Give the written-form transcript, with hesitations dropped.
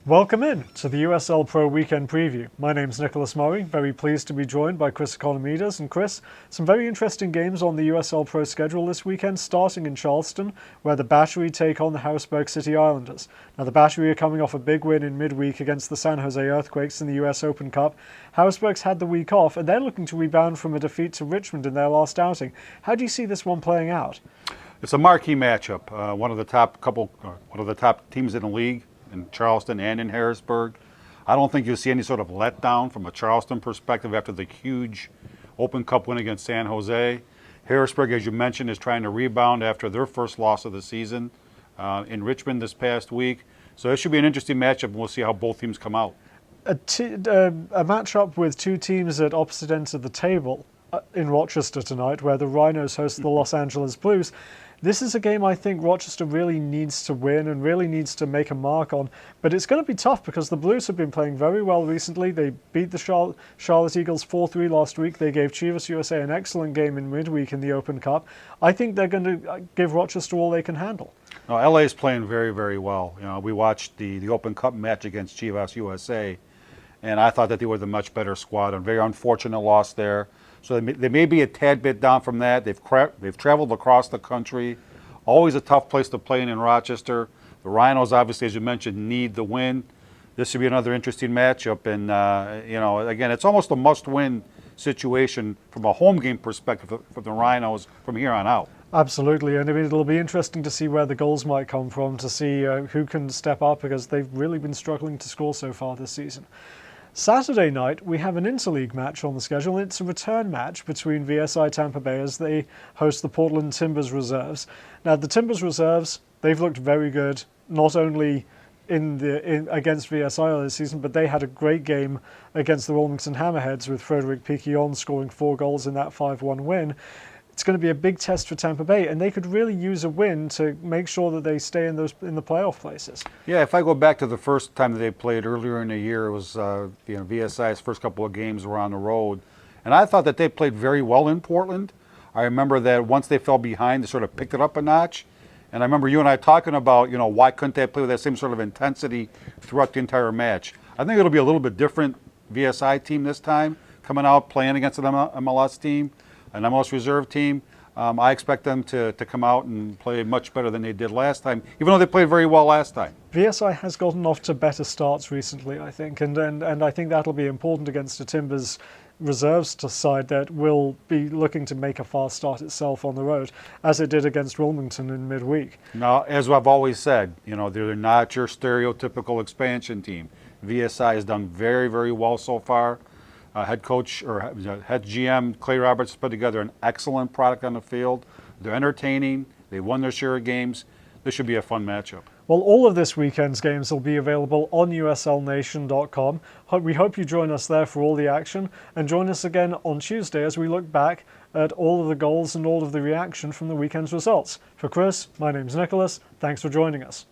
Welcome in to the USL Pro Weekend Preview. My name's Nicholas Murray, very pleased to be joined by Chris Economides. And Chris, some very interesting games on the USL Pro schedule this weekend, starting in Charleston, where the Battery take on the Harrisburg City Islanders. Now the Battery are coming off a big win in midweek against the San Jose Earthquakes in the US Open Cup. Harrisburg's had the week off, and they're looking to rebound from a defeat to Richmond in their last outing. How do you see this one playing out? It's a marquee matchup. One of the top teams in the league, in Charleston and in Harrisburg. I don't think you'll see any sort of letdown from a Charleston perspective after the huge Open Cup win against San Jose. Harrisburg, as you mentioned, is trying to rebound after their first loss of the season in Richmond this past week. So it should be an interesting matchup, and we'll see how both teams come out. A matchup with two teams at opposite ends of the table in Rochester tonight, where the Rhinos host the Los Angeles Blues. This is a game I think Rochester really needs to win and really needs to make a mark on. But it's going to be tough because the Blues have been playing very well recently. They beat the Charlotte Eagles 4-3 last week. They gave Chivas USA an excellent game in midweek in the Open Cup. I think they're going to give Rochester all they can handle. No, LA is playing very, very well. You know, we watched the Open Cup match against Chivas USA, and I thought that they were the much better squad. A very unfortunate loss there. So they may be a tad bit down from that. They've traveled across the country. Always a tough place to play in Rochester. The Rhinos, obviously, as you mentioned, need the win. This should be another interesting matchup. And, again, it's almost a must-win situation from a home game perspective for the Rhinos from here on out. Absolutely, and it'll be interesting to see where the goals might come from, to see who can step up, because they've really been struggling to score so far this season. Saturday night, we have an interleague match on the schedule. It's a return match between VSI Tampa Bay as they host the Portland Timbers Reserves. Now, the Timbers Reserves, they've looked very good, not only against VSI this season, but they had a great game against the Wilmington Hammerheads with Frederic Piquillon scoring 4 goals in that 5-1 win. It's going to be a big test for Tampa Bay, and they could really use a win to make sure that they stay in the playoff places. Yeah, if I go back to the first time that they played earlier in the year, it was VSI's first couple of games were on the road, and I thought that they played very well in Portland. I remember that once they fell behind, they sort of picked it up a notch, and I remember you and I talking about, why couldn't they play with that same sort of intensity throughout the entire match. I think it'll be a little bit different VSI team this time, coming out playing against an MLS team, an MLS reserve team. I expect them to come out and play much better than they did last time, even though they played very well last time. VSI has gotten off to better starts recently, I think, and I think that'll be important against the Timbers reserves side that will be looking to make a fast start itself on the road, as it did against Wilmington in midweek. Now, as I've always said, they're not your stereotypical expansion team. VSI has done very, very well so far. Head GM Clay Roberts put together an excellent product on the field. They're entertaining. They won their share of games. This should be a fun matchup. Well, all of this weekend's games will be available on uslnation.com. We hope you join us there for all the action, and join us again on Tuesday as we look back at all of the goals and all of the reaction from the weekend's results. For Chris, my name's Nicholas. Thanks for joining us.